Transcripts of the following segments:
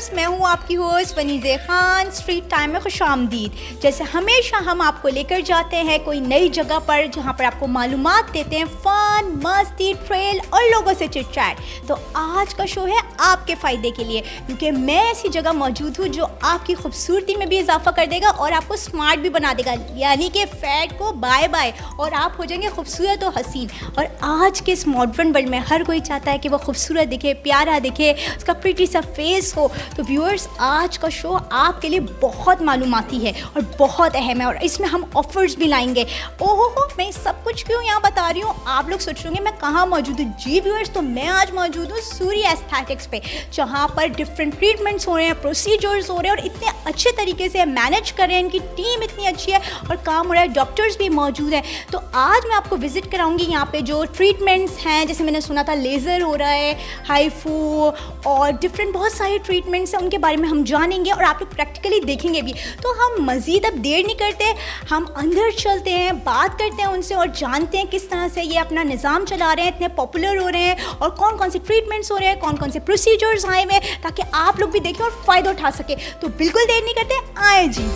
Viewers, मैं हूँ आपकी host Vaneeza Khan. Street time में खुशामदीद। जैसे हमेशा हम आपको लेकर जाते हैं कोई नई जगह पर जहाँ पर आपको मालूमात देते हैं, फ़न, मस्ती, ट्रेल और लोगों से चिट चैट। तो आज का शो है आपके फ़ायदे के लिए, क्योंकि मैं ऐसी जगह मौजूद हूँ जो आपकी खूबसूरती में भी इजाफा कर देगा और आपको स्मार्ट भी बना देगा, यानी कि फैट को बाय बाय और आप हो जाएंगे खूबसूरत और हसीन। और आज के इस मॉडर्न वर्ल्ड में हर कोई चाहता है कि वो खूबसूरत दिखे, प्यारा दिखे, उसका प्रिटी सा फेस हो। तो व्यूअर्स, आज का शो आपके लिए बहुत मालूमाती है और बहुत अहम है और इसमें हम ऑफर्स भी लाएंगे। ओहो हो, मैं सब कुछ क्यों यहाँ बता रही हूँ, आप लोग सोच रहे होंगे मैं कहाँ मौजूद हूँ। जी व्यूअर्स, तो मैं आज मौजूद हूँ सूर्य एस्थेटिक्स पे, जहाँ पर डिफरेंट ट्रीटमेंट्स हो रहे हैं, प्रोसीजर्स हो रहे हैं और इतने अच्छे तरीके से मैनेज कर रहे हैं, इनकी टीम इतनी अच्छी है और काम हो रहा है, डॉक्टर्स भी मौजूद हैं। तो आज मैं आपको विजिट कराऊंगी यहाँ पे जो ट्रीटमेंट्स हैं। जैसे मैंने सुना था लेज़र हो रहा है, हाइफू और डिफरेंट बहुत सारे ट्रीटमेंट्स हैं, उनके बारे में हम जानेंगे और आप लोग प्रैक्टिकली देखेंगे भी। तो हम मज़ीद अब देर नहीं करते, हम अंदर चलते हैं, बात करते हैं उनसे और जानते हैं किस तरह से ये अपना निज़ाम चला रहे हैं, इतने पॉपुलर हो रहे हैं और कौन कौन से ट्रीटमेंट्स हो रहे हैं, कौन कौन से प्रोसीजर्स आए हुए हैं, ताकि आप लोग भी देखें और फ़ायदा उठा सके। तो बिल्कुल देर नहीं करते, आए जी।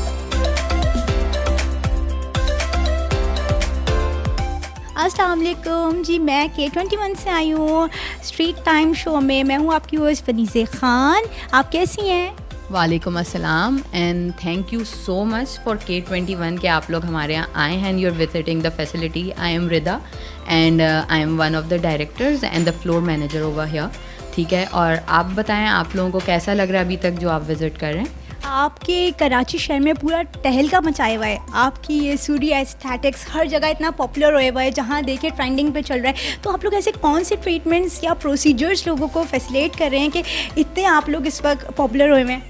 अस्सलाम वालेकुम जी, मैं K21 से आई हूँ स्ट्रीट टाइम शो में। मैं हूँ आपकी होस्ट वनीज़े खान। आप कैसी हैं? वालेकुम अस्सलाम and thank you so much for K21 कि आप लोग हमारे यहाँ आए हैं and you are visiting the facility. I am Rida and I am one of the directors and the floor manager over here. ठीक है, और आप बताएं आप लोगों को कैसा लग रहा है अभी तक जो आप विज़िट कर रहे हैं? आपके कराची शहर में पूरा टहलका मचाया हुआ है। आपकी ये सूर्य एस्थेटिक्स हर जगह इतना पॉपुलर होया हुआ है, जहाँ देखिए ट्रेंडिंग पे चल रहा है। तो आप लोग ऐसे कौन से ट्रीटमेंट्स या प्रोसीजर्स लोगों को फैसिलिटेट कर रहे हैं कि इतने आप लोग इस वक्त पॉपुलर हुए हैं?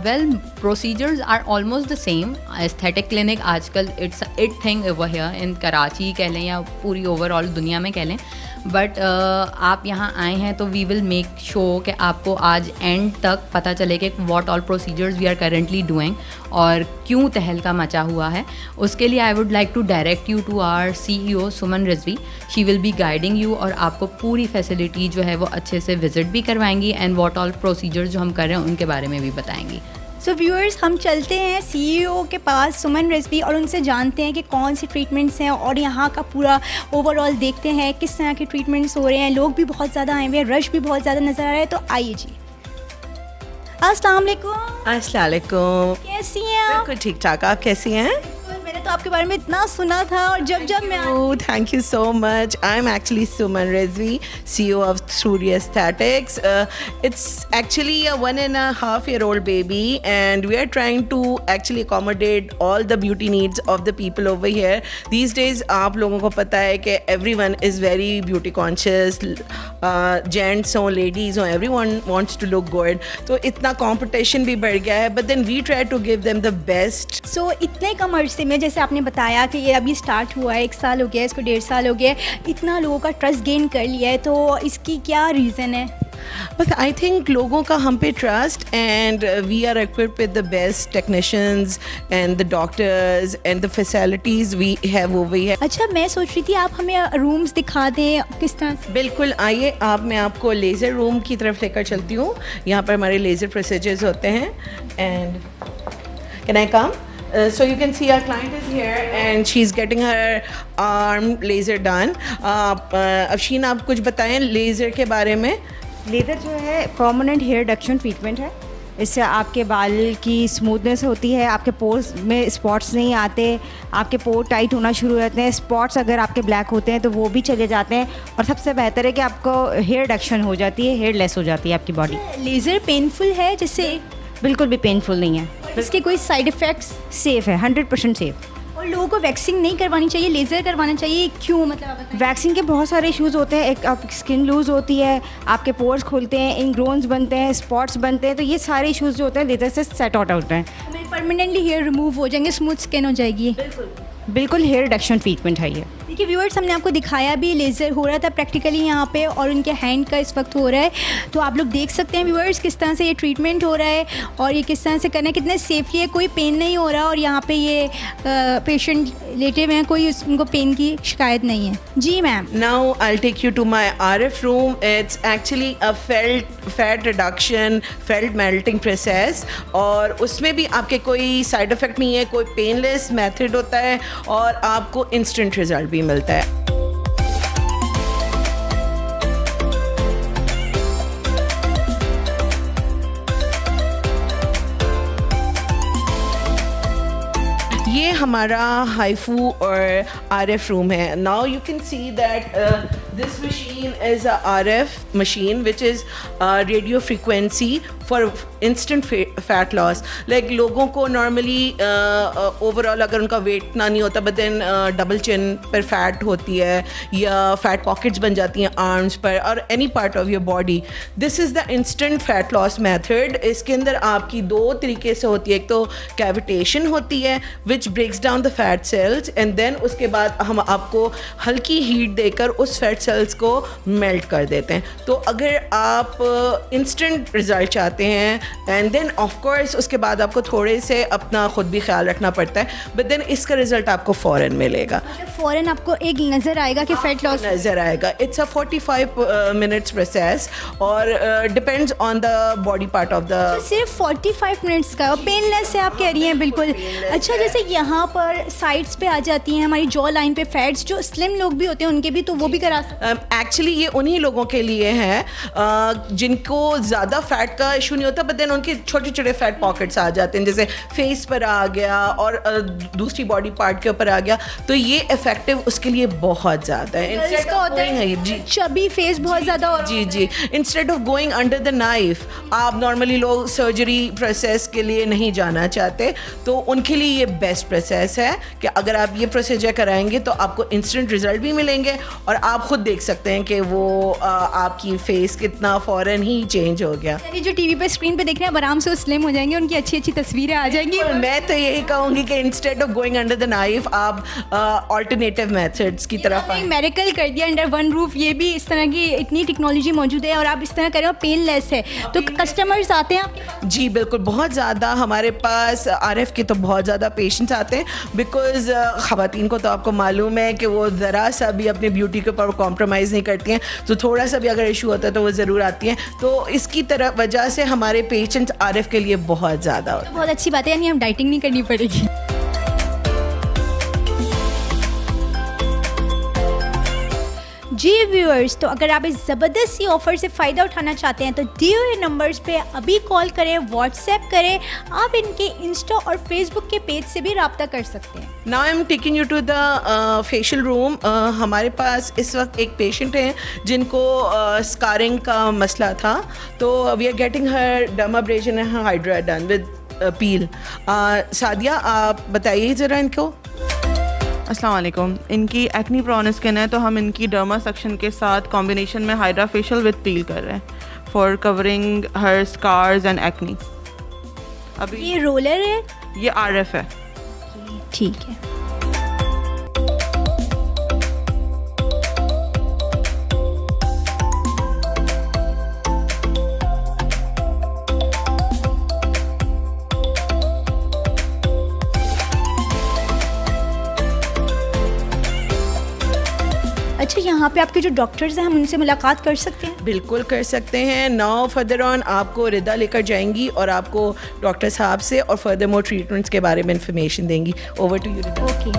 Well, procedures are almost the same. Aesthetic clinic आजकल it's it thing over here in Karachi कह लें या पूरी ओवरऑल दुनिया में कह लें। बट आप यहाँ आए हैं तो वी विल मेक श्योर कि आपको आज एंड तक पता चले कि what all procedures we are currently doing और क्यों तहलका मचा हुआ है। उसके लिए I would like to direct you to our CEO Suman Rizvi. She will be guiding you और आपको पूरी फैसिलिटी जो है वो अच्छे से विजिट भी करवाएंगी एंड व्हाट ऑल प्रोसीजर्स जो हम कर रहे हैं उनके बारे में भी बताएंगी। सो व्यूअर्स, हम चलते हैं CEO के पास सुमन रिजवी और उनसे जानते हैं कि कौन सी ट्रीटमेंट्स हैं और यहाँ का पूरा ओवरऑल देखते हैं किस तरह के ट्रीटमेंट्स हो रहे हैं। लोग भी बहुत ज़्यादा आए हुए हैं, रश भी बहुत ज़्यादा नज़र आ रहा है। तो आइए जी। अस्सलाम वालेकुम। अस्सलाम वालेकुम। कैसी हैं आप? बिल्कुल ठीक ठाक, आप कैसी हैं? मैंने तो आपके बारे में इतना सुना था और जब मैं thank you so much. I am actually Suman Rizvi, CEO of Surya Aesthetics. It's actually a 1.5-year-old baby and we are trying to actually accommodate all the beauty needs of the people over here. These days आप लोगों को पता है कि everyone is very beauty conscious, gents हो, ladies हो, everyone wants to look good. तो इतना competition भी बढ़ गया है, but then we try to give them the best. So इतने कम अरसे में, जैसे आपने बताया कि ये अभी स्टार्ट हुआ है, 1 साल हो गया, इसको 1.5 साल हो गया, इतना लोगों का ट्रस्ट गेन कर लिया है, तो इसकी क्या रीज़न है? बस आई थिंक लोगों का हम पे trust and we are equipped with the best technicians and the doctors and the facilities we have over here. अच्छा, मैं सोच रही थी आप हमें रूम्स दिखा दें किस तरह से। बिल्कुल, आइए मैं आपको लेज़र रूम की तरफ लेकर चलती हूँ। यहाँ पर हमारे लेज़र प्रोसीजर्स होते हैं and can I come? So you can see our client is here and she's getting her arm laser done. Afsheen, आप कुछ बताएं लेज़र के बारे में। लेज़र जो है परमानेंट हेयर रिडक्शन ट्रीटमेंट है। इससे आपके बाल की स्मूथनेस होती है, आपके पोर्स में स्पॉट्स नहीं आते, आपके पोर टाइट होना शुरू हो जाते हैं, स्पॉट्स अगर आपके ब्लैक होते हैं तो वो भी चले जाते हैं और सबसे बेहतर है कि आपको हेयर रिडक्शन हो जाती है, हेयर लेस हो जाती है आपकी बॉडी। लेज़र पेनफुल है जिससे? बिल्कुल भी पेनफुल नहीं है, इसके कोई साइड इफ़ेक्ट्स? सेफ़ है, 100% सेफ़। और लोगों को वैक्सिंग नहीं करवानी चाहिए, लेज़र करवाना चाहिए, क्यों? मतलब आप बताएं। वैक्सीन के बहुत सारे इश्यूज़ होते हैं। एक आपकी स्किन लूज़ होती है, आपके पोर्स खुलते हैं, इनग्रोन्स बनते हैं, स्पॉट्स बनते हैं, तो ये सारे इश्यूज़ जो होते हैं लेज़र से सेट आउट होते हैं। परमानेंटली हेयर रिमूव हो जाएंगे, स्मूथ स्किन हो जाएगी। बिल्कुल हेयर रिडक्शन ट्रीटमेंट है ये। देखिए व्यूअर्स, हमने आपको दिखाया भी, लेज़र हो रहा था प्रैक्टिकली यहाँ पे और उनके हैंड का इस वक्त हो रहा है। तो आप लोग देख सकते हैं व्यूअर्स किस तरह से ये ट्रीटमेंट हो रहा है और ये किस तरह से करना है, कितने सेफली है, कोई पेन नहीं हो रहा और यहाँ पे ये पेशेंट लेटे हुए हैं, कोई उनको पेन की शिकायत नहीं है। जी ma'am. Now I'll take you to my RF room. It's actually a fat reduction, felt melting process और उसमें भी आपके कोई साइड इफ़ेक्ट नहीं है, कोई पेनलेस मेथड होता है और आपको इंस्टेंट रिजल्ट भी मिलता है। ये हमारा हाइफू और RF रूम है। Now you can see that this machine is a RF machine which is radio frequency for instant fat loss. Like लोगों को नॉर्मली ओवरऑल अगर उनका वेट ना नहीं होता बट देन डबल चिन पर फैट होती है या फैट पॉकेट्स बन जाती हैं आर्म्स पर और any part of your body, this is the instant fat loss method. इसके अंदर आपकी दो तरीके से होती है, एक तो कैविटेशन होती है which breaks down the fat cells and then उसके बाद हम आपको हल्की हीट देकर उस फैट सेल्स को मेल्ट कर देते हैं। तो अगर आप इंस्टेंट रिजल्ट चाहते हैं एंड देन ऑफ कोर्स उसके बाद आपको थोड़े से अपना खुद भी ख्याल रखना पड़ता है, बट देन इसका रिजल्ट आपको फ़ौरन मिलेगा, फ़ौरन आपको एक नज़र आएगा कि फैट लॉस नज़र आएगा। इट्स अ 45 मिनट्स प्रोसेस और depends on the body part of the. सिर्फ 45 मिनट्स का और पेनलेस है आप कह रही हैं बिल्कुल। अच्छा, जैसे यहाँ पर साइड्स पे आ जाती हैं हमारी जॉ लाइन पे फैट्स, जो स्लिम लोग भी होते हैं उनके भी, तो वो भी करा सकते हैं? एक्चुअली ये उन्हीं लोगों के लिए है जिनको ज़्यादा फैट का इशू नहीं होता बट देन उनके छोटे छोटे फैट पॉकेट्स आ जाते हैं, जैसे फेस पर आ गया और दूसरी बॉडी पार्ट के ऊपर आ गया, तो ये इफेक्टिव उसके लिए बहुत ज़्यादा है। इसका होता है जी चबी फेस बहुत ज़्यादा हो, जी जी, instead of going under the knife, आप नॉर्मली लोग सर्जरी प्रोसेस के लिए नहीं जाना चाहते, तो उनके लिए ये बेस्ट प्रोसेस है कि अगर आप ये प्रोसीजर कराएंगे तो आपको इंस्टेंट रिजल्ट भी मिलेंगे और आप खुद देख सकते हैं कि वो आपकी फेस कितना फ़ौरन ही चेंज हो गया। यानी जो टीवी पे स्क्रीन पे देख रहे हैं आराम से स्लिम हो जाएंगे, उनकी अच्छी अच्छी तस्वीरें आ जाएंगी। मैं तो यही कहूँगी कि instead of going under the knife आप ऑल्टरनेटिव मेथड्स की तरफ आएं। मेडिकल कर दिया अंडर वन रूफ, ये भी इस तरह की इतनी टेक्नोलॉजी मौजूद है और आप इस तरह करें और पेनलेस है, तो कस्टमर्स आते हैं आपके पास? जी बिल्कुल, बहुत ज़्यादा हमारे पास RF के तो बहुत ज़्यादा पेशेंट्स आते हैं बिकॉज ख़वातीन को तो आपको मालूम है कि वो ज़रा सा भी अपनी ब्यूटी के ऊपर कॉम्प्रोमाइज़ नहीं करती हैं, तो थोड़ा सा भी अगर इशू होता है तो वो ज़रूर आती हैं। तो इसकी तरह वजह से हमारे पेशेंट्स RF के लिए बहुत ज़्यादा होते हैं। बहुत अच्छी बात है, यानी हम डाइटिंग नहीं करनी पड़ेगी। जी व्यूअर्स, तो अगर आप इस ज़बरदस्त सी ऑफ़र से फ़ायदा उठाना चाहते हैं तो दिए हुए नंबर्स पे अभी कॉल करें, व्हाट्सएप करें, आप इनके इंस्टा और फेसबुक के पेज से भी रब्ता कर सकते हैं। Now I am taking you to the facial room. हमारे पास इस वक्त एक पेशेंट हैं जिनको स्कारिंग का मसला था, तो we are getting her dermabrasion and hydra done with peel. Sadia, आप बताइए ज़रा इनको। अस्सलाम वालेकुम। इनकी एक्नी प्रॉन स्किन है तो हम इनकी डर्मा सेक्शन के साथ कॉम्बिनेशन में हाइड्रा फेशियल विद पील कर रहे हैं for covering her scars and acne. अभी ये रोलर है, ये RF है। ठीक है। अच्छा, यहाँ पे आपके जो डॉक्टर्स हैं हम उनसे मुलाकात कर सकते हैं? बिल्कुल कर सकते हैं। नाउ फर्दर ऑन आपको रिदा लेकर जाएंगी और आपको डॉक्टर साहब से और फर्दर मोर ट्रीटमेंट्स के बारे में इंफॉर्मेशन देंगी। Over to you Rida. Okay,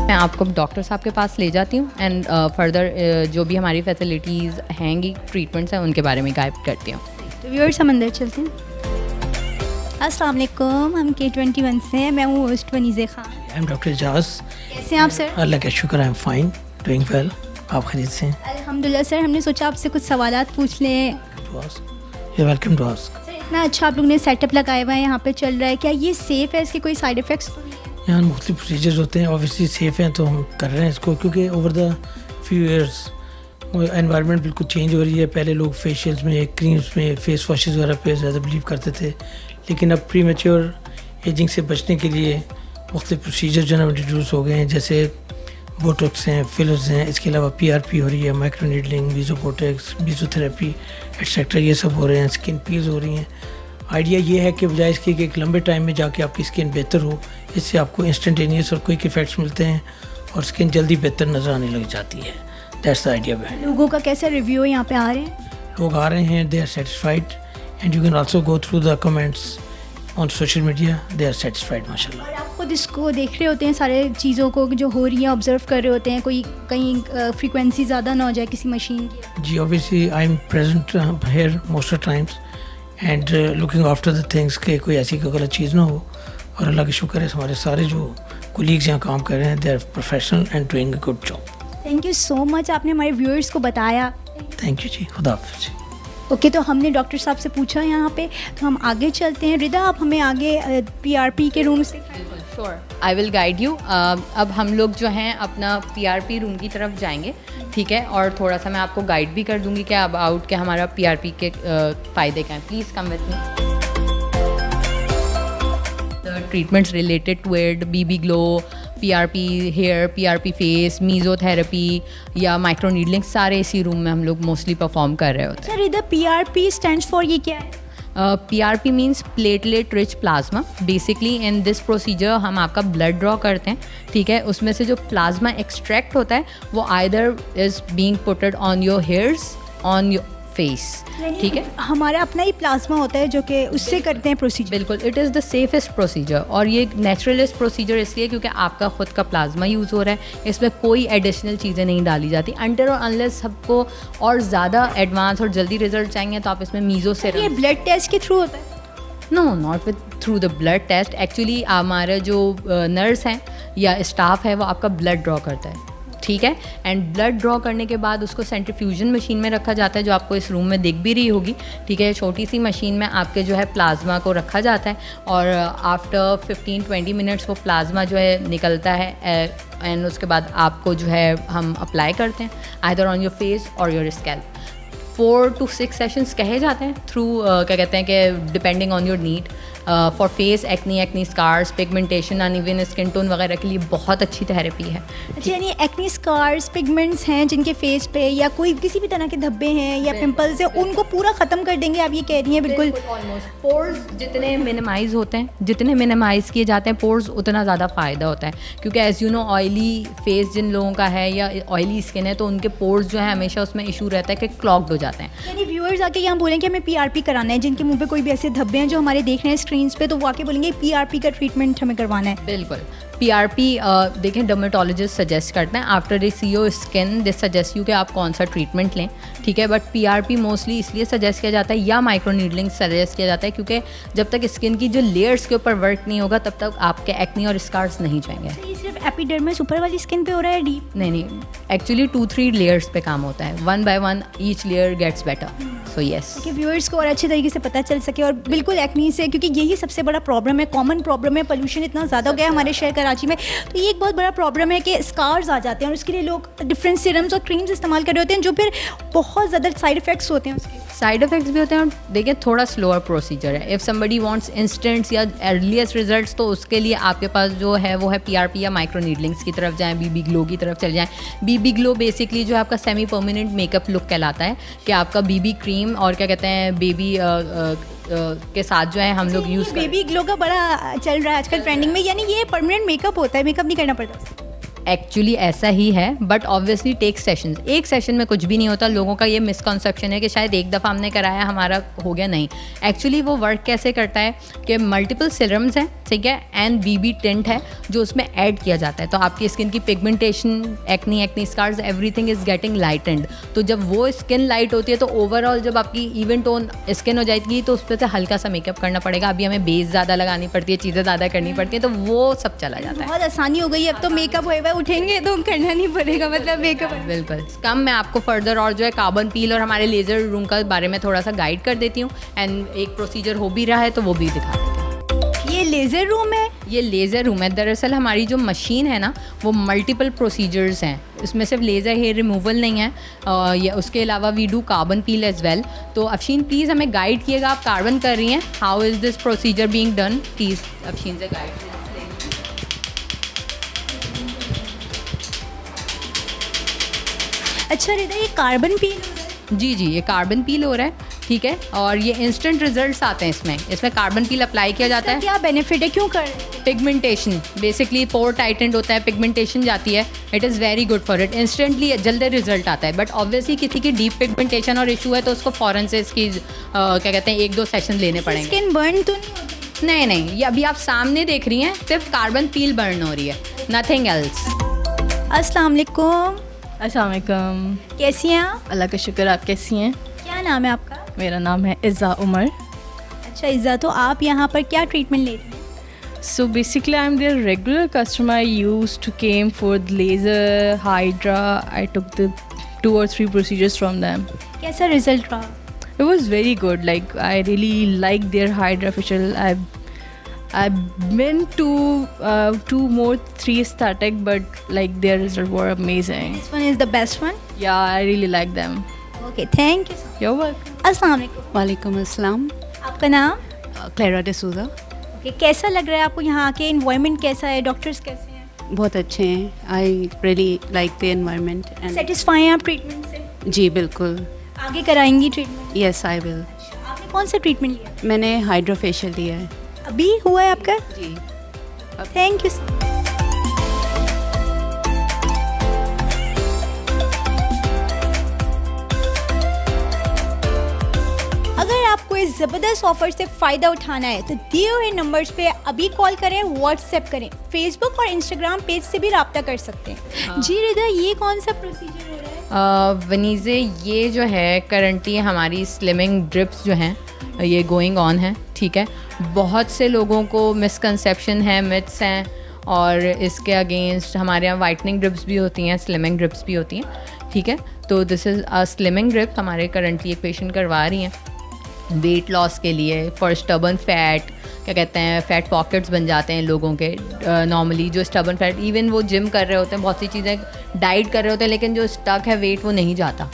मैं आपको डॉक्टर साहब के पास ले जाती हूँ एंड फर्दर जो भी हमारी फैसिलिटीज़ हैंगी, ट्रीटमेंट्स हैं, उनके बारे में गाइड करती हूँ। तो व्यूअर्स, हम अंदर चलते हैं। अस्सलाम वालेकुम, हम K21 से हैं, मैं हूँ host Vaneeza Khan. I am doctor Ejaz. कैसे हैं आप सर? अल्लाह का शुक्र, I am fine, doing well. आप खैरियत से हैं? अल्हम्दुलिल्लाह सर, हमने सोचा आपसे कुछ सवालात पूछ लें। You welcome to ask. Sir, इतना अच्छा आप लोग ने सेटअप लगाया हुआ है, यहाँ पे चल रहा है, क्या ये सेफ़ है? इसके कोई साइड इफ़ेक्ट्स तो नहीं है? यहाँ मुख्तलिफ प्रोसीजर्स होते हैं, ऑब्वियसली सेफ़ हैं तो हम कर रहे हैं इसको, क्योंकि over the few years environment बिल्कुल चेंज हो रही है। पहले लोग फेशियल्स में, क्रीम्स में, फेस वॉशेज़ वगैरह पे ज़्यादा बिलीव करते थे, लेकिन अब प्री मैच्योर एजिंग से बचने के लिए मुख्तलिफ प्रोसीजर जो है इंट्रोड्यूस हो गए हैं, जैसे बोटॉक्स हैं, फिलर्स हैं, इसके अलावा PRP हो रही है, माइक्रो नीडलिंग, मीजोपोटेक्स, मीजोथेरेपी एक्सेट्रा, ये सब हो रहे हैं। स्किन पील्स हो रही हैं। आइडिया ये है कि बजाय इसके कि एक लंबे टाइम में जाके आपकी स्किन बेहतर हो, इससे आपको इंस्टेंटेनियस और क्विक इफेक्ट्स मिलते हैं और स्किन जल्दी बेहतर नज़र आने लग जाती है। That's the idea behind. लोगों का कैसा रिव्यू यहाँ पे आ रहे हैं? लोग आ रहे हैं, they are satisfied and you can also go through the comments on social media, they are satisfied माशाल्लाह। और आप खुद इसको देख रहे होते हैं, सारे चीज़ों को जो हो रही है ऑब्जर्व कर रहे होते हैं, कोई कहीं फ्रीक्वेंसी ज़्यादा ना हो जाए किसी मशीन की? जी obviously I am present here most of times and looking after the things कि कोई ऐसी कोई गलत चीज़ ना हो। और अल्लाह का शुक्र है हमारे सारे जो कोलीग्स यहाँ काम कर रहे हैं, they are professional and doing a good job. Thank you so much, आपने हमारे व्यूअर्स को बताया। थैंक यू जी, खुदा हाफिज़ जी। ओके तो हमने डॉक्टर साहब से पूछा यहाँ पे, तो हम आगे चलते हैं। रिदा, आप हमें आगे PRP के रूम से sure, I will guide you. अब हम लोग जो हैं अपना PRP रूम की तरफ जाएंगे, ठीक है, और थोड़ा सा मैं आपको गाइड भी कर दूंगी कि अबाउट के हमारा PRP के फ़ायदे क्या हैं। Please come with me. The treatments related to it, BB glow, PRP hair, PRP face, mesotherapy या माइक्रो नीडलिंग, सारे इसी रूम में हम लोग मोस्टली परफॉर्म कर रहे होते हैं। अच्छा रिदा, PRP स्टैंड्स फॉर, ये क्या है? PRP means platelet rich plasma. Basically in this procedure हम आपका ब्लड ड्रॉ करते हैं, ठीक है, उसमें से जो प्लाज्मा एक्सट्रैक्ट होता है वो either is being putted on your hairs, on your face, ठीक है। हमारा अपना ही प्लाज्मा होता है जो कि उससे करते हैं प्रोसीजर? बिल्कुल, it is the safest procedure और ये नेचुरलिस्ट प्रोसीजर इसलिए क्योंकि आपका खुद का प्लाज्मा यूज़ हो रहा है, इसमें कोई एडिशनल चीज़ें नहीं डाली जाती। अंडर और अनलेस सबको और ज़्यादा एडवांस और जल्दी रिजल्ट चाहिए तो आप इसमें मीज़ो से ये ब्लड टेस्ट के थ्रू होता है? No, not with through the blood test. Actually हमारे जो नर्स हैं या स्टाफ है वो आपका ब्लड ड्रॉ करता है, ठीक है, एंड ब्लड ड्रॉ करने के बाद उसको सेंट्रीफ्यूजन मशीन में रखा जाता है, जो आपको इस रूम में दिख भी रही होगी, ठीक है। छोटी सी मशीन में आपके जो है प्लाज्मा को रखा जाता है और आफ्टर 15-20 मिनट्स वो प्लाज्मा जो है निकलता है एंड उसके बाद आपको जो है हम अप्लाई करते हैं आइदर ऑन योर फेस और योर स्कैल्प। 4 to 6 सेशंस कहे जाते हैं थ्रू क्या कहते हैं कि depending on your need. For face, acne scars, pigmentation, uneven skin tone वगैरह के लिए बहुत अच्छी थेरेपी है। अच्छा, यानी एक्नी स्कार्स, पिगमेंट्स हैं जिनके फेस पे या कोई किसी भी तरह के धब्बे हैं या पिंपल्स हैं, उनको पूरा ख़त्म कर देंगे, आप ये कह रही हैं? बिल्कुल ऑलमोस्ट। पोर्स जितने मिनिमाइज होते हैं, जितने मिनिमाइज किए जाते हैं पोर्स, उतना ज़्यादा फ़ायदा होता है, क्योंकि as you know oily face जिन लोगों का है या ऑयली स्किन है तो उनके पोर्स जो है हमेशा उसमें इशू रहता है कि क्लॉग्ड हो जाते हैं। यानी व्यूअर्स आके यहाँ बोलें कि हमें PRP कराना है, जिनके मुंह पे कोई भी ऐसे धब्बे हैं जो हमारे देख रहे हैं स्क्रीन्स पे, तो वो आके बोलेंगे PRP का ट्रीटमेंट हमें करवाना है। बिल्कुल, PRP देखें डर्मेटोलॉजिस्ट सजेस्ट करते हैं after they see your skin, they suggest you कि आप कौन सा ट्रीटमेंट लें, ठीक है। बट PRP मोस्टली इसलिए सजेस्ट किया जाता है या माइक्रो नीडलिंग सजेस्ट किया जाता है क्योंकि जब तक स्किन की जो लेयर्स के ऊपर वर्क नहीं होगा तब तक आपके एक्नी और स्कार्स नहीं जाएंगे। ये सिर्फ एपिडर्मिस ऊपर वाली स्किन पे हो रहा है, डीप? नहीं, एक्चुअली 2-3 लेयर्स पे काम होता है, 1 by 1 each layer gets better, so yes. कि व्यूअर्स को और अच्छे तरीके से पता चल सके और बिल्कुल एक्नी से, क्योंकि यही सबसे बड़ा प्रॉब्लम है, कॉमन प्रॉब्लम है। पोल्यूशन इतना ज़्यादा हो गया है हमारे शहर कराची में, तो ये एक बहुत बड़ा प्रॉब्लम है कि स्कार्स आ जाते हैं और उसके लिए लोग डिफरेंट सीरम्स और क्रीम्स इस्तेमाल कर रहे होते हैं जो फिर बहुत ज़्यादा साइड इफ़ेक्ट्स होते हैं उसके। साइड इफ़ेक्ट्स भी होते हैं और देखिए थोड़ा स्लोअर प्रोसीजर है। इफ़ समबडी वांट्स इंस्टेंट्स या अर्लीस्ट रिजल्ट्स तो उसके लिए आपके पास जो है वो है PRP या माइक्रो नीडलिंग्स की तरफ जाएँ, BB ग्लो की तरफ चले जाएँ। BB ग्लो बेसिकली जो है आपका सेमी परमानेंट मेकअप लुक कहलाता है कि आपका BB क्रीम और क्या कहते हैं बेबी के साथ जो है हम लोग यूज़ करते हैं। बेबी ग्लो का बड़ा चल रहा है आजकल ट्रेंडिंग में, यानी ये परमानेंट मेकअप होता है, मेकअप नहीं करना पड़ता। एक्चुअली ऐसा ही है बट ऑब्वियसली टेक सेशंस। एक सेशन में कुछ भी नहीं होता। लोगों का ये मिसकॉन्सेप्शन है कि शायद एक दफ़ा हमने कराया हमारा हो गया, नहीं। एक्चुअली वो वर्क कैसे करता है कि मल्टीपल सीरम्स हैं, ठीक है, एंड BB टिंट है जो उसमें ऐड किया जाता है, तो आपकी स्किन की pigmentation, acne scars, everything is getting lightened. तो जब वो स्किन लाइट होती है तो ओवरऑल जब आपकी इवन टोन स्किन हो जाएगी तो उस पर से हल्का सा मेकअप करना पड़ेगा। अभी हमें बेस ज़्यादा लगानी पड़ती है, चीज़ें ज़्यादा करनी पड़ती हैं, तो वो सब चला जाता है। बहुत आसानी हो गई, अब तो मेकअप होएगा, उठेंगे तो करना नहीं पड़ेगा, मतलब मेकअप। बिल्कुल। कम मैं आपको फर्दर और जो है कार्बन पील और हमारे लेज़र रूम का बारे में थोड़ा सा गाइड कर देती हूँ एंड एक प्रोसीजर हो भी रहा है तो वो भी दिखा देती हूँ। ये लेज़र रूम है? ये लेज़र रूम है। दरअसल हमारी जो मशीन है ना वो मल्टीपल प्रोसीजर्स हैं, इसमें सिर्फ लेज़र हेयर रिमूवल नहीं है, या उसके अलावा we do carbon peel as well. तो अफशीन प्लीज़ हमें गाइड किएगा, आप कार्बन कर रही हैं, how is this procedure being done, please Afsheen से गाइड। अच्छा रिदा, ये कार्बन पील हो रहा है? जी जी, ये कार्बन पील हो रहा है, ठीक है, और ये इंस्टेंट रिजल्ट्स आते हैं इसमें कार्बन पील अप्लाई किया जाता है। क्या बेनिफिट है, क्यों कर रहे हैं? पिगमेंटेशन, बेसिकली पोर टाइटेंड होता है, पिगमेंटेशन जाती है, it is very good for it, instantly जल्दी रिजल्ट आता है। बट ऑब्वियसली किसी की डीप पिगमेंटेशन और इशू है तो उसको फ़ौरन से इसकी क्या कहते हैं 1-2 सेशन लेने पड़ेंगे। स्किन बर्न तो नहीं होती? नहीं, ये अभी आप सामने देख रही हैं, सिर्फ कार्बन पील बर्न हो रही है, नथिंग एल्स। अस्सलाम वालेकुम, अस्सलाम वालेकुम। कैसी हैं आप? अल्लाह का शुक्र, आप कैसी हैं? क्या नाम है आपका? मेरा नाम है इज़्ज़ा उमर। अच्छा इज़्ज़ा, तो आप यहाँ पर क्या ट्रीटमेंट ले रही हैं? So basically I'm their regular customer. I used to came for the laser, Hydra. I took the 2 or 3 procedures from them. कैसा रिजल्ट रहा? It was very good. Like I really like their Hydra facial. I've been to 3 aesthetic, but like their results were amazing. This one is the best one. Yeah, I really like them. Okay, thank you. You're welcome. अस्सलाम वालेकुम, वालेकुम अस्सलाम। आपका नाम? Clara D'Souza. Okay, कैसा लग रहा है आपको यहाँ आके? एनवायरनमेंट कैसा है? डॉक्टर्स कैसे हैं? बहुत अच्छे हैं। I really like the environment and satisfy हैं आप ट्रीटमेंट से? जी बिल्कुल। आगे कराएंगी ट्रीटमेंट? Yes I will. आपने कौन सा ट्रीटमेंट लिया? मैंने हाइड्रा फेशियल लिया है। अभी हुआ है आपका? जी। Thank you. अगर आपको इस ज़बरदस्त ऑफर से फ़ायदा उठाना है तो दिए हुए नंबर्स पे अभी कॉल करें, व्हाट्सएप करें, फेसबुक और इंस्टाग्राम पेज से भी रब्ता कर सकते हैं। जी रिदा, ये कौन सा प्रोसीजर हो रहा है? वनीज़े, ये जो है करंटली हमारी स्लिमिंग ड्रिप्स जो हैं ये गोइंग ऑन है, ठीक है। बहुत से लोगों को मिसकंसेप्शन है, मिथ्स हैं, और इसके अगेंस्ट हमारे यहाँ वाइटनिंग ड्रिप्स भी होती हैं, स्लिमिंग ड्रिप्स भी होती हैं, ठीक है। तो this is a slimming drip, हमारे करंटली एक पेशेंट करवा रही हैं वेट लॉस के लिए, फॉर स्टबन फैट, क्या कहते हैं, फैट पॉकेट्स बन जाते हैं लोगों के नॉर्मली, जो स्टबन फैट, इवन वो जिम कर रहे होते हैं, बहुत सी चीज़ें डाइट कर रहे होते हैं, लेकिन जो स्टक है वेट वो नहीं जाता।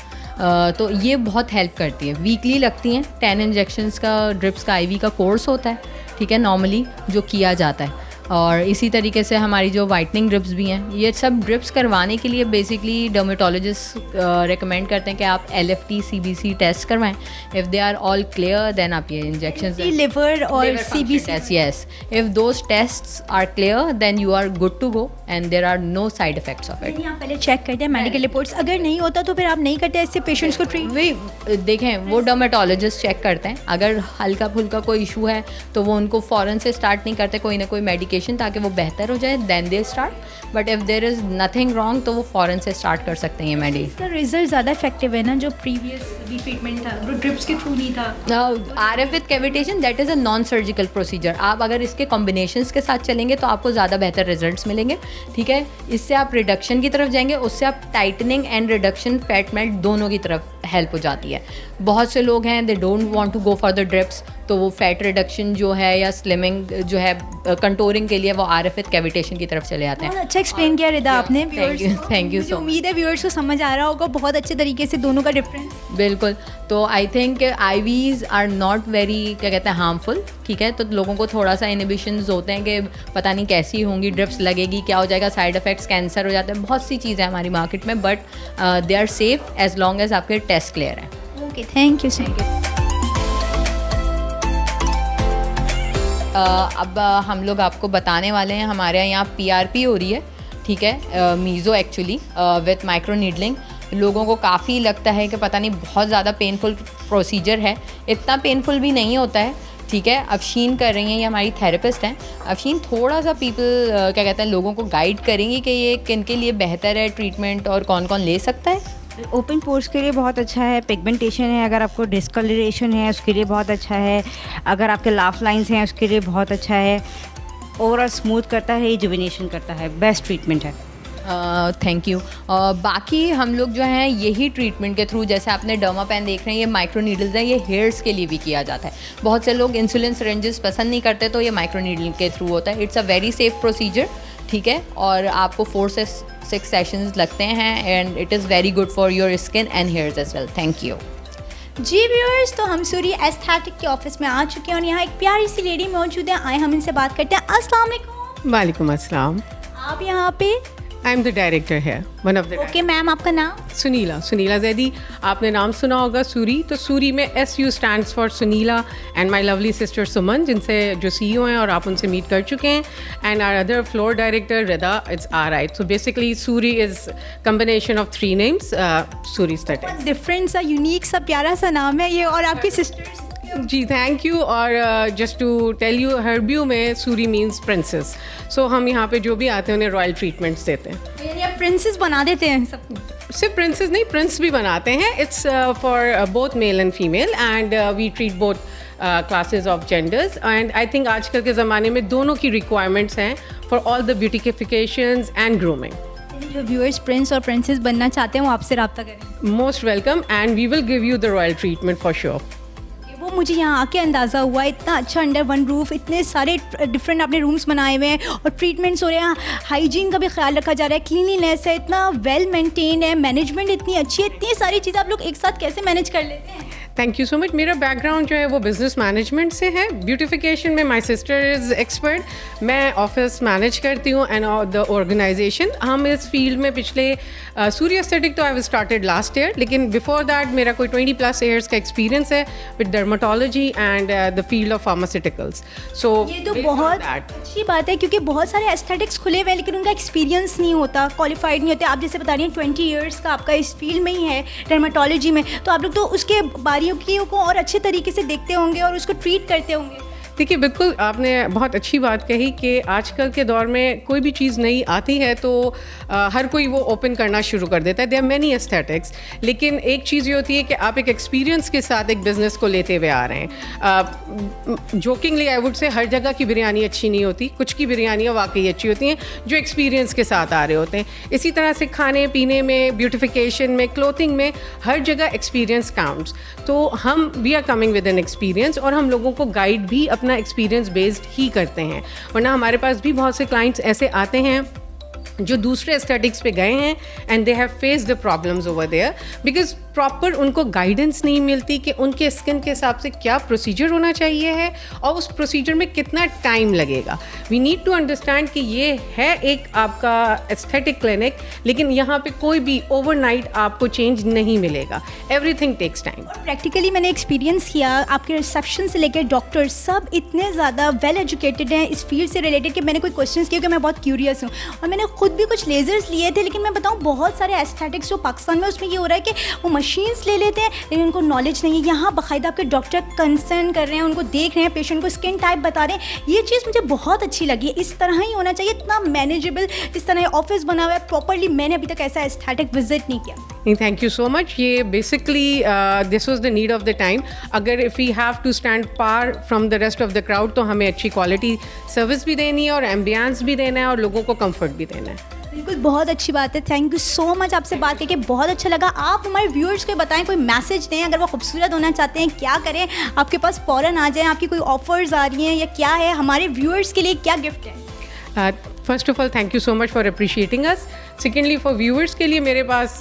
तो ये बहुत हेल्प करती है। वीकली लगती हैं, 10 इंजेक्शंस का ड्रिप्स का IV का कोर्स होता है, ठीक है, नॉर्मली जो किया जाता है। और इसी तरीके से हमारी जो वाइटनिंग ड्रिप्स भी हैं, ये सब ड्रिप्स करवाने के लिए बेसिकली डर्मेटोलॉजिस्ट रेकमेंड करते हैं कि आप LFT CBC टेस्ट करवाएं। If they are all clear then आप ये इंजेक्शन लिवर और CBC test, yes, if those tests are clear then you are good to go and there are no side effects of it. आप पहले check करते हैं medical reports, अगर नहीं होता तो फिर आप नहीं करते ऐसे पेशेंट्स को ट्रीट? वही देखें, वो डर्मेटोलॉजिस्ट चेक करते हैं, अगर हल्का फुल्का कोई इशू है तो वो उनको फ़ौरन से स्टार्ट नहीं करते, कोई ना कोई मेडिकेशन ताकि वो बेहतर हो जाए, then they start. But if there is nothing wrong तो वो फ़ौरन से स्टार्ट कर सकते हैं ये मेडिसिन। इसका रिजल्ट ज़्यादा इफेक्टिव है ना, जो प्रीवियस भी ट्रीटमेंट था जो ड्रिप्स के थ्रू नहीं था? RF with cavitation that is a non surgical procedure. आप अगर इसके कॉम्बिनेशंस के साथ चलेंगे तो आपको ज़्यादा बेहतर रिजल्ट्स मिलेंगे, ठीक है। इससे आप रिडक्शन की तरफ जाएंगे, उससे आप tightening and reduction, fat melt दोनों की तरफ हेल्प हो जाती है। बहुत से लोग हैं they don't want to go for the drips, तो वो फैट रिडक्शन जो है या स्लिमिंग जो है, कंटोरिंग के लिए वो RF विद कैविटेशन की तरफ चले जाते हैं। बहुत अच्छा एक्सप्लेन किया रिदा आपने। Thank you so much. उम्मीद है व्यूअर्स को समझ आ रहा होगा बहुत अच्छे तरीके से दोनों का डिफरेंस। बिल्कुल। तो I think IVs are not very, क्या कहते हैं, हार्मफुल, ठीक है। तो लोगों को थोड़ा सा इनहिबिशंस होते हैं कि पता नहीं कैसी होंगी ड्रिप्स, लगेगी क्या हो जाएगा, साइड इफेक्ट्स, कैंसर हो जाता है, बहुत सी चीज़ें हमारी मार्केट में, but they are safe as long as आपके टेस्ट क्लियर हैं। Okay, thank you so much. अब हम लोग आपको बताने वाले हैं, हमारे यहाँ PRP हो रही है, ठीक है, meso actually with micro needling. लोगों को काफ़ी लगता है कि पता नहीं बहुत ज़्यादा पेनफुल प्रोसीजर है, इतना पेनफुल भी नहीं होता है, ठीक है। अफशीन कर रही हैं, ये हमारी थेरेपिस्ट हैं। अफशीन थोड़ा सा पीपल क्या कहते हैं, लोगों को गाइड करेंगी कि ये किन के लिए बेहतर है ट्रीटमेंट और कौन कौन ले सकता है। ओपन पोर्स के लिए बहुत अच्छा है, पिगमेंटेशन है, अगर आपको डिस्कलरेशन है उसके लिए बहुत अच्छा है, अगर आपके लाफ लाइंस हैं उसके लिए बहुत अच्छा है, ओवरऑल स्मूथ करता है, रिजुविनेशन करता है, बेस्ट ट्रीटमेंट है। Thank you. बाकी हम लोग जो हैं यही ट्रीटमेंट के थ्रू, जैसे आपने डर्मापेन देख रहे हैं, ये माइक्रो नीडल्स हैं, ये हेयर्स के लिए भी किया जाता है। बहुत से लोग इंसुलिन सिरिंजेस पसंद नहीं करते तो ये माइक्रो नीडल के थ्रू होता है। It's a very safe procedure, ठीक है, और आपको 4 से 6 सेशंस लगते हैं and it is very good for your skin and hairs as well. Thank you. जी व्यूअर्स, तो हम सूरी एस्थेटिक के ऑफिस में आ चुके हैं और यहाँ एक प्यारी सी लेडी मौजूद है, आए हम इनसे बात करते हैं। अस्सलाम वालेकुम। वालेकुम अस्सलाम। आप यहाँ पे आई एम द डायरेक्टर है, one of the. Okay ma'am, आपका नाम? सुनीला जैदी, आपने नाम सुना होगा सूरी, तो सूरी में SU stands for Sunila and my lovely sister Suman, जिनसे जो CEO हैं और आप उनसे मीट कर चुके हैं, and our other floor director Rida, it's RI। So basically Suri is combination of 3 names, Suri aesthetics. Different सा, यूनिक सा, प्यारा सा नाम है ये। और आपकी सिस्टर्स? जी थैंक यू। और जस्ट टू टेल यू, हर्ब्यू में सूरी मीन्स प्रिंसेस। सो हम यहाँ पे जो भी आते हैं उन्हें रॉयल ट्रीटमेंट्स देते हैं। यानी आप प्रिंसेस बना देते हैं सब? सिर्फ प्रिंसेस नहीं, प्रिंस भी बनाते हैं। It's for both male and female, and we treat both classes of genders. And I think आजकल के ज़माने में दोनों की रिक्वायरमेंट्स हैं for all the beautifications and grooming. जो व्यूअर्स प्रिंस और प्रिंसेस बनना चाहते हैं वो आपसे रब्ता करें। Most welcome, and we will give you the royal treatment for sure. वो मुझे यहाँ आके अंदाज़ा हुआ, इतना अच्छा अंडर वन रूफ, इतने सारे डिफरेंट आपने रूम्स बनाए हुए हैं और ट्रीटमेंट्स हो रहे हैं, हाइजीन का भी ख्याल रखा जा रहा है, क्लीनलीनेस है, इतना वेल मेंटेन है, मैनेजमेंट इतनी अच्छी है, इतनी सारी चीज़ें आप लोग एक साथ कैसे मैनेज कर लेते हैं? Thank you so much. मेरा बैकग्राउंड जो है वो बिजनेस मैनेजमेंट से है। ब्यूटिफिकेशन में माय सिस्टर इज़ एक्सपर्ट, मैं ऑफिस मैनेज करती हूँ एंड द ऑर्गेनाइजेशन। हम इस फील्ड में पिछले सूर्य एस्थेटिक तो I was started last year, लेकिन बिफोर दैट मेरा कोई 20+ ईयर्स का एक्सपीरियंस है with dermatology and the field of pharmaceuticals. So ये तो बहुत अच्छी बात है, क्योंकि बहुत सारे एस्थेटिक्स खुले हुए हैं लेकिन उनका एक्सपीरियंस नहीं होता, क्वालिफाइड नहीं होते। आप जैसे बता रही हैं 20 ईयर्स का आपका इस फील्ड में ही है, डर्माटोलॉजी में, तो आप लोग तो उसके बारीकियों को और अच्छे तरीके से देखते होंगे और उसको ट्रीट करते होंगे। देखिए, बिल्कुल आपने बहुत अच्छी बात कही कि आजकल के दौर में कोई भी चीज़ नई आती है तो हर कोई वो ओपन करना शुरू कर देता है। देयर आर मैनी एस्थेटिक्स, लेकिन एक चीज़ ये होती है कि आप एक एक्सपीरियंस के साथ एक बिज़नेस को लेते हुए आ रहे हैं। जोकिंगली आई वुड से हर जगह की बिरयानी अच्छी नहीं होती, कुछ की बिरयानियाँ वाकई अच्छी होती हैं जो एक्सपीरियंस के साथ आ रहे होते हैं। इसी तरह से खाने पीने में, ब्यूटिफिकेशन में, क्लोथिंग में, हर जगह एक्सपीरियंस काउंट्स। तो हम we are coming with an experience और हम लोगों को गाइड भी अपना एक्सपीरियंस बेस्ड ही करते हैं। वरना हमारे पास भी बहुत से क्लाइंट्स ऐसे आते हैं जो दूसरे एस्थेटिक्स पे गए हैं and they have faced the problems over there because proper उनको गाइडेंस नहीं मिलती कि उनके स्किन के हिसाब से क्या प्रोसीजर होना चाहिए है और उस प्रोसीजर में कितना टाइम लगेगा। वी नीड टू अंडरस्टैंड कि ये है एक आपका एस्थेटिक क्लिनिक, लेकिन यहाँ पे कोई भी ओवरनाइट आपको चेंज नहीं मिलेगा। Everything takes time. प्रैक्टिकली मैंने एक्सपीरियंस किया, आपके रिसेप्शन से लेकर डॉक्टर सब इतने ज़्यादा वेल एजुकेटेड हैं इस फील्ड से रिलेटेड कि मैंने कोई क्वेश्चंस किए कि मैं बहुत क्यूरियस हूँ। और मैंने खुद भी कुछ लेजर्स लिए थे, लेकिन मैं बताऊँ बहुत सारे एस्थेटिक्स जो पाकिस्तान में उसमें ये हो रहा है कि वो मशीन्स ले लेते हैं लेकिन उनको नॉलेज नहीं है। यहाँ बाकायदा आपके डॉक्टर कंसर्न कर रहे हैं, उनको देख रहे हैं, पेशेंट को स्किन टाइप बता रहे हैं। ये चीज़ मुझे बहुत अच्छी लगी। इस तरह ही होना चाहिए, इतना मैनेजेबल, इस तरह ऑफिस बना हुआ है प्रॉपरली। मैंने अभी तक ऐसा एस्थेटिक विजिट नहीं किया। Thank you so much. ये basically this was the need of the time. अगर if we have to stand apart from the rest of the crowd तो हमें अच्छी क्वालिटी सर्विस भी देनी है और एम्बियंस भी देना है और लोगों को कंफर्ट भी देना है। बिल्कुल, बहुत अच्छी बात है। थैंक यू सो मच, आपसे बात करके बहुत अच्छा लगा। आप हमारे व्यूअर्स को बताएं, कोई मैसेज दें, अगर वो खूबसूरत होना चाहते हैं क्या करें, आपके पास फ़ौरन आ जाएं, आपकी कोई ऑफर्स आ रही हैं या क्या है, हमारे व्यूअर्स के लिए क्या गिफ्ट है? First of all thank you so much for appreciating us. Secondly for viewers के लिए मेरे पास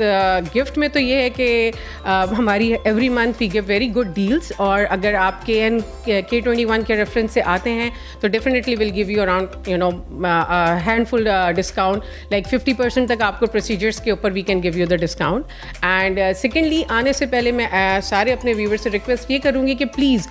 गिफ्ट में तो ये है कि हमारी every month we give very good deals, और अगर आप K21 के रेफरेंस से आते हैं तो definitely will give you around handful discount, like 50% तक आपको प्रोसीजर्स के ऊपर we can give you the discount. And secondly आने से पहले मैं सारे अपने व्यूअर्स से रिक्वेस्ट ये करूँगी कि प्लीज़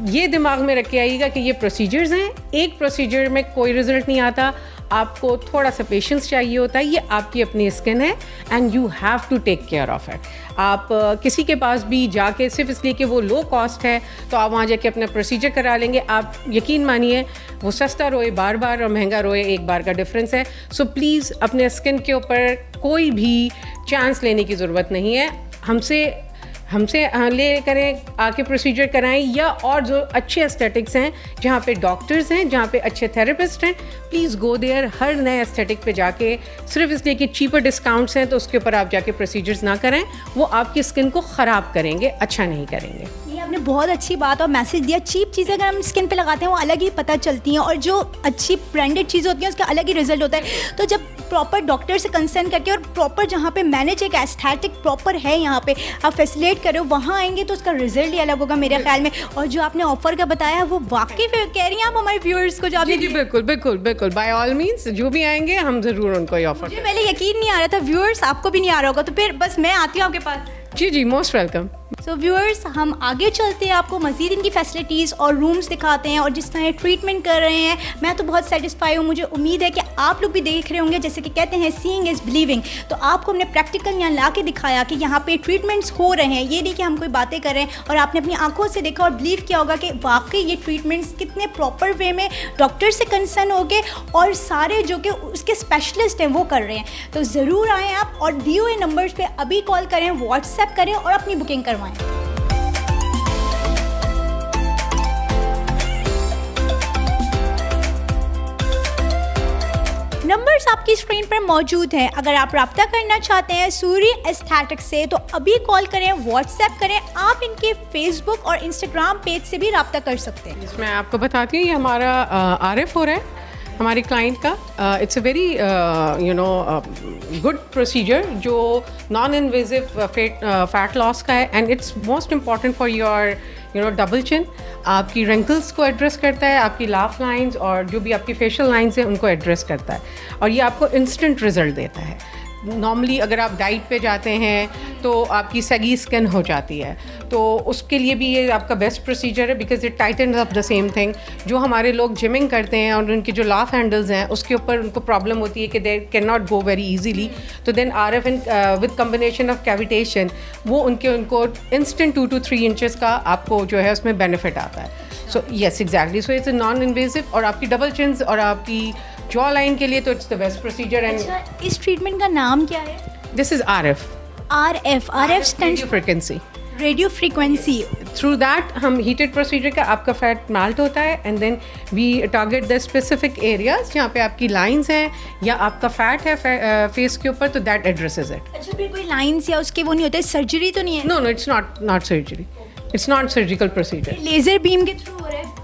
ये दिमाग में रख के आइएगा कि ये प्रोसीजर्स हैं, एक प्रोसीजर में कोई रिजल्ट नहीं आता, आपको थोड़ा सा पेशेंस चाहिए होता है। ये आपकी अपनी स्किन है and you have to take care of it. आप किसी के पास भी जाके सिर्फ इसलिए कि वो लो कॉस्ट है तो आप वहाँ जाके अपना प्रोसीजर करा लेंगे। आप यकीन मानिए वो सस्ता रोए बार बार और महंगा रोए एक बार का डिफरेंस है। सो प्लीज़ अपने स्किन के ऊपर कोई भी चांस लेने की ज़रूरत नहीं है। हमसे ले करें, आके प्रोसीजर कराएं, या और जो अच्छे एस्थेटिक्स हैं जहाँ पे डॉक्टर्स हैं, जहाँ पे अच्छे थेरेपिस्ट हैं, प्लीज़ गो देयर। हर नए एस्थेटिक पे जाके सिर्फ इसलिए कि चीपर डिस्काउंट्स हैं तो उसके ऊपर आप जाके प्रोसीजर्स ना करें, वो आपकी स्किन को ख़राब करेंगे, अच्छा नहीं करेंगे। ये आपने बहुत अच्छी बात और मैसेज दिया। चीप चीज़ें अगर हम स्किन पे लगाते हैं वो अलग ही पता चलती हैं, और जो अच्छी ब्रांडेड चीज़ें होती हैं उसका अलग ही रिजल्ट होता है। तो जब प्रॉपर डॉक्टर से कंसर्न करके और प्रॉपर जहाँ पे मैनेज एक एस्थेटिक प्रॉपर है यहाँ पे आप फैसिलेट करो, वहाँ आएंगे तो उसका रिजल्ट ही अलग होगा मेरे ख्याल में। और जो आपने ऑफर का बताया वो वाकई फिर कह रही हैं आप हमारे व्यूअर्स को, जो आपने जी बिल्कुल बिल्कुल बिल्कुल, बाय ऑल मीन्स जो भी आएंगे हम ज़रूर उनको ये ऑफर। मुझे पहले यकीन नहीं आ रहा था, व्यूअर्स आपको भी नहीं आ रहा होगा, तो फिर बस मैं आती हूँ आपके पास। जी जी, मोस्ट वेलकम। सो व्यूअर्स, हम आगे चलते हैं, आपको मज़ीद इनकी फैसिलिटीज़ और रूम्स दिखाते हैं और जिस तरह ट्रीटमेंट कर रहे हैं। मैं तो बहुत सेटिस्फाई हूँ, मुझे उम्मीद है कि आप लोग भी देख रहे होंगे। जैसे कि कहते हैं सीइंग इज़ बिलीविंग, तो आपको हमने प्रैक्टिकल यहाँ ला के दिखाया कि यहाँ पे ट्रीटमेंट्स हो रहे हैं। ये नहीं कि हम कोई बातें कर रहे हैं, और आपने अपनी आंखों से देखा और बिलीव किया होगा कि वाकई ये ट्रीटमेंट्स कितने प्रॉपर वे में डॉक्टर से कंसर्न हो गए और सारे जो कि उसके स्पेशलिस्ट हैं वो कर रहे हैं। तो ज़रूर आएँ आप और दिए हुए नंबर्स पर अभी कॉल करें, व्हाट्सएप करें और अपनी बुकिंग करवाएँ। नंबर्स आपकी स्क्रीन पर मौजूद हैं। अगर आप रब्ता करना चाहते हैं सूर्य एस्थेटिक्स से तो अभी कॉल करें, व्हाट्सएप करें। आप इनके फेसबुक और इंस्टाग्राम पेज से भी रब्ता कर सकते हैं। इसमें आपको बताती हूँ, ये हमारा RF हो रहा है हमारे क्लाइंट का। It's a very good procedure जो नॉन इन्वेजिव फैट लॉस का है, and it's most important for your double chin. आपकी रिंकल्स को एड्रेस करता है, आपकी लाफ लाइंस और जो भी आपकी फेशियल लाइंस हैं उनको एड्रेस करता है, और ये आपको इंस्टेंट रिजल्ट देता है। नॉर्मली अगर आप डाइट पे जाते हैं तो आपकी सगी स्किन हो जाती है, तो उसके लिए भी ये आपका बेस्ट प्रोसीजर है, because it titans up the same thing. जो हमारे लोग जिमिंग करते हैं और उनके जो लाफ हैंडल्स हैं उसके ऊपर उनको प्रॉब्लम होती है कि they can not go very easily, तो then RF with combination of cavitation वो उनको इंस्टेंट 2 to 3 इंचेस का आपको जो है उसमें बेनिफिट आता है। So yes exactly, so it's non invasive, और आपकी डबल चिन्स और आपकी जॉ लाइन के लिए तो it's the best procedure. And इस ट्रीटमेंट का नाम क्या है? This is RF stand frequency. Radio frequency. Through that हम हीटेड प्रोसीजर का आपका फैट मेल्ट होता है, and then we target the specific areas जहाँ पे आपकी लाइंस हैं या आपका फैट है फेस के ऊपर, तो दैट एड्रेसेस इट। अच्छा, फिर कोई लाइंस या उसके वो नहीं होते, सर्जरी तो नहीं है? No, it's not surgery, it's not surgical procedure. Laser beam के थ्रू हो रहा है?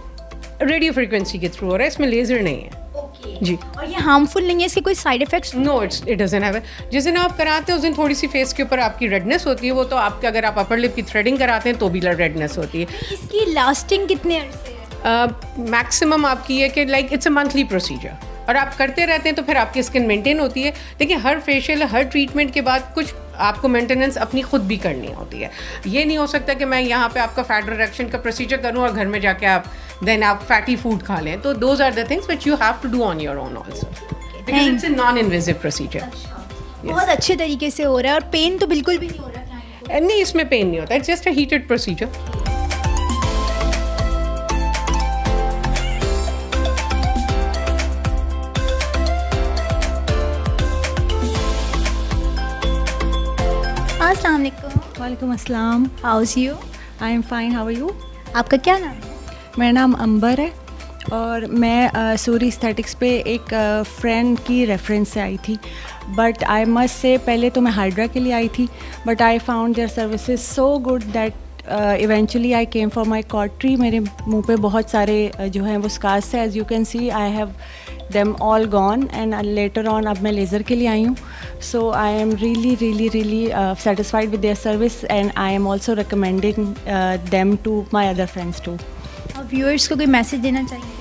रेडियो फ्रीक्वेंसी के थ्रू हो रहा है, इसमें लेजर नहीं है। जी। और ये हार्मफुल नहीं है, इसके कोई side effects? No, it doesn't have. जिस दिन आप कराते हैं उस दिन थोड़ी सी फेस के ऊपर आपकी रेडनेस होती है, वो तो आपके अगर आप अपर लिप की थ्रेडिंग कराते हैं तो भी रेडनेस होती है। इसकी लास्टिंग कितने अरसे है? मैक्सिमम आपकी है कि like it's a monthly procedure, और आप करते रहते हैं तो फिर आपकी स्किन मेंटेन होती है। लेकिन हर फेशियल, हर ट्रीटमेंट के बाद कुछ आपको मेंटेनेंस अपनी खुद भी करनी होती है। ये नहीं हो सकता कि मैं यहाँ पे आपका फैट रिडक्शन का प्रोसीजर करूँ और घर में जाके आप फैटी फूड खा लें। तो those are the things which you have to do on your own also, because it's a non invasive procedure. बहुत अच्छे तरीके से हो रहा है और पेन तो बिल्कुल भी नहीं हो रहा है? नहीं, इसमें पेन नहीं होता, it's just a heated procedure. अस्सलाम वालेकुम। वालेकुम अस्सलाम। How's you? I am fine, how are you? आपका क्या नाम है? मेरा नाम अंबर है और मैं सूरी एस्थेटिक्स पे एक फ्रेंड की रेफरेंस से आई थी, बट आई मस्ट से पहले तो मैं हाइड्रा के लिए आई थी, but I found their services so good that eventually I came for my cautery. मेरे मुंह पे बहुत सारे जो हैं वो स्कार्स है, as you can see I have them all gone, and later on अब मैं लेज़र के लिए आई हूँ। So I am really satisfied with their service, and I am also recommending them to my other friends too. और viewers को कोई message देना चाहिए?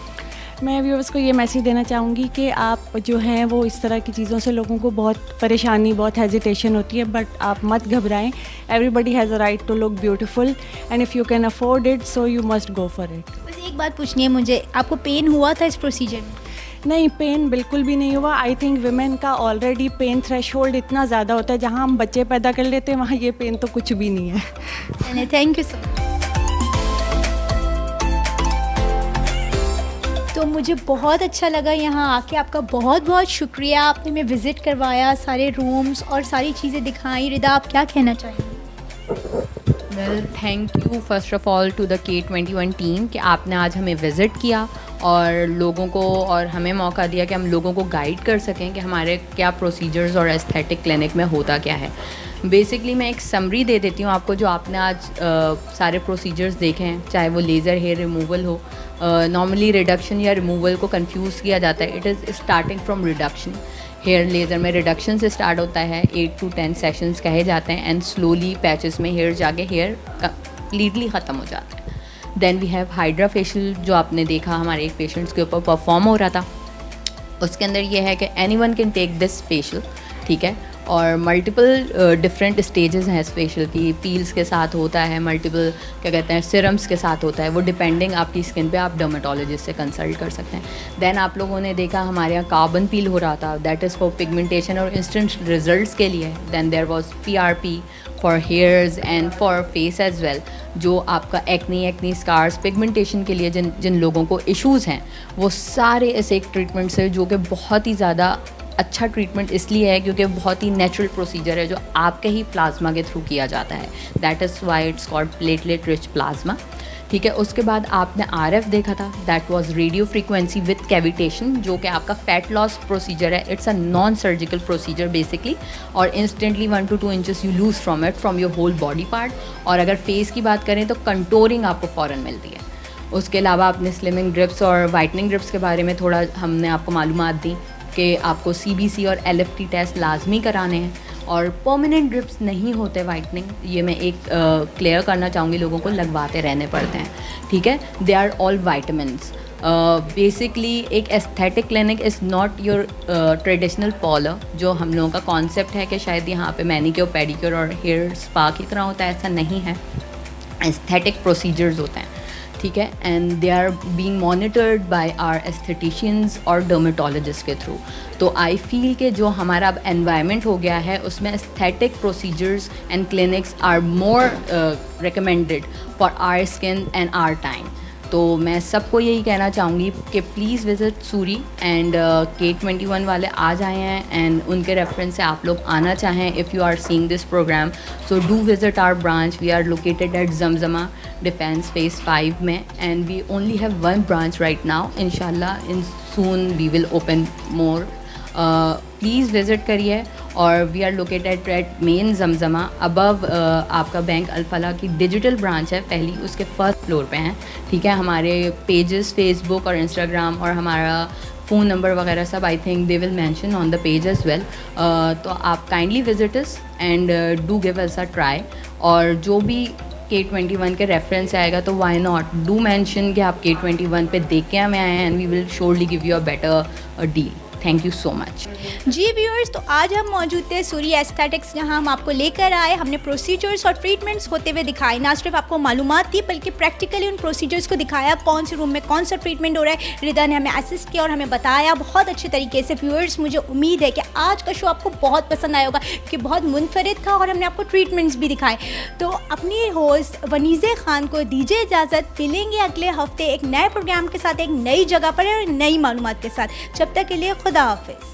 मैं व्यूअर्स को ये मैसेज देना चाहूँगी कि आप जो हैं वो इस तरह की चीज़ों से लोगों को बहुत परेशानी, बहुत हेजिटेशन होती है, बट आप मत घबराएं। Everybody has a right to look beautiful, and if you can afford it so you must go for it. बस एक बात पूछनी है मुझे, आपको पेन हुआ था इस प्रोसीजर में? नहीं, पेन बिल्कुल भी नहीं हुआ। आई थिंक विमेन का ऑलरेडी पेन थ्रेशोल्ड इतना ज़्यादा होता है, जहाँ हम बच्चे पैदा कर लेते हैं वहाँ ये पेन तो कुछ भी नहीं है। Thank you so much. तो मुझे बहुत अच्छा लगा यहाँ आके, आपका बहुत बहुत शुक्रिया। आपने हमें विज़िट करवाया, सारे रूम्स और सारी चीज़ें दिखाई। रिदा, आप क्या कहना चाहेंगे? Well, thank you first of all to the K21 team कि आपने आज हमें विज़िट किया और लोगों को और हमें मौका दिया कि हम लोगों को गाइड कर सकें कि हमारे क्या प्रोसीजर्स और एस्थेटिक क्लिनिक में होता क्या है। बेसिकली मैं एक समरी दे देती हूँ आपको। जो आपने आज सारे प्रोसीजर्स देखे हैं, चाहे वो लेज़र हेयर रिमूवल हो, नॉर्मली रिडक्शन या रिमूवल को कंफ्यूज किया जाता है। It is starting from reduction hair laser में रिडक्शन से स्टार्ट होता है, 8 to 10 सेशंस कहे जाते हैं, एंड स्लोली पैचेस में हेयर जाके हेयर कम्प्लीटली ख़त्म हो जाता है। Then we have hydra facial, जो आपने देखा हमारे एक पेशेंट्स के ऊपर परफॉर्म हो रहा था। उसके अंदर ये है कि anyone can take this facial, ठीक है, और मल्टीपल डिफरेंट स्टेजेस हैं इस फेशियल की। पील्स के साथ होता है, मल्टीपल क्या कहते हैं सिरम्स के साथ होता है, वो डिपेंडिंग आपकी स्किन पे आप डर्मेटोलॉजिस्ट से कंसल्ट कर सकते हैं। देन आप लोगों ने देखा हमारे यहाँ कार्बन पील हो रहा था, दैट इज़ फॉर पिगमेंटेशन और इंस्टेंट रिजल्ट्स के लिए। Then there was PRP for hairs and for face as well, जो आपका एक्नी स्कार्स पिगमेंटेशन के लिए जिन लोगों को इश्यूज़ हैं, वो सारे ऐसे एक ट्रीटमेंट्स है जो कि बहुत ही ज़्यादा अच्छा ट्रीटमेंट इसलिए है क्योंकि बहुत ही नेचुरल प्रोसीजर है जो आपके ही प्लाज्मा के थ्रू किया जाता है। That is why it's called platelet rich plasma, ठीक है। उसके बाद आपने RF देखा था, that was radio frequency with cavitation, जो कि आपका फैट लॉस प्रोसीजर है। It's a non surgical procedure basically, और instantly 1 to 2 inches you lose from it from your whole body part. और अगर फेस की बात करें तो कंटोरिंग आपको फ़ौरन मिलती है। उसके अलावा आपने स्लिमिंग ड्रिप्स और वाइटनिंग ड्रिप्स के बारे में थोड़ा हमने आपको मालूमात दी कि आपको CBC और LFT टेस्ट लाजमी कराने हैं, और परमानेंट ड्रिप्स नहीं होते वाइटनिंग, ये मैं एक क्लियर करना चाहूँगी, लोगों को लगवाते रहने पड़ते हैं, ठीक है। They are all vitamins. Basically एक aesthetic clinic is not your traditional parlour, जो हम लोगों का कॉन्सेप्ट है कि शायद यहाँ पे मैनिक्योर पेडिक्योर और हेयर स्पा की तरह होता है, ऐसा नहीं है। एस्थेटिक प्रोसीजर्स होते हैं, ठीक है, and they are being monitored by our aestheticians और डर्मेटोलॉजिस्ट के थ्रू। तो आई फील कि जो हमारा अब एनवायरनमेंट हो गया है उसमें aesthetic procedures and clinics are more recommended for our skin and our time. तो मैं सबको यही कहना चाहूँगी कि please visit Suri, and K21 वाले आ जाए हैं, एंड उनके रेफरेंस से आप लोग आना चाहें if you are seeing this programme, so do visit our branch. We are located at Zamzama defence phase 5 में, and we only have 1 branch right now. इंशाल्लाह in soon we will open more. Please visit करिए। और we are located at main Zamzama above आपका bank Alfalah की digital branch है पहली, उसके first floor पे हैं, ठीक है। हमारे पेजेस फेसबुक और इंस्टाग्राम और हमारा फ़ोन नंबर वगैरह सब I think they will mention on the page as well. तो आप kindly visit us and do give us a try. और जो भी K21 के रेफरेंस आएगा तो वाई नॉट डू मेंशन कि आप K21 पे देख के हमें आए हैं, and we will surely give you a better deal. Thank you so much. जी व्यूअर्स, तो आज हम मौजूद थे सूरी एस्थेटिक्स, जहां हम आपको लेकर आए। हमने प्रोसीजर्स और ट्रीटमेंट्स होते हुए दिखाए, ना सिर्फ आपको मालूमात दी बल्कि प्रैक्टिकली उन प्रोसीजर्स को दिखाया, कौन से रूम में कौन सा ट्रीटमेंट हो रहा है। रिदा ने हमें असिस्ट किया और हमें बताया बहुत अच्छे तरीके से। व्यूअर्स, मुझे उम्मीद है कि आज का शो आपको बहुत पसंद आया होगा क्योंकि बहुत मुनफरिद था और हमने आपको ट्रीटमेंट्स भी दिखाए। तो अपनी होस्ट वनीज़े खान को दीजिए इजाज़त। मिलेंगे अगले हफ्ते एक नए प्रोग्राम के साथ, एक नई जगह पर और नई मालूमात के साथ। जब तक के लिए खुदा हाफिज़।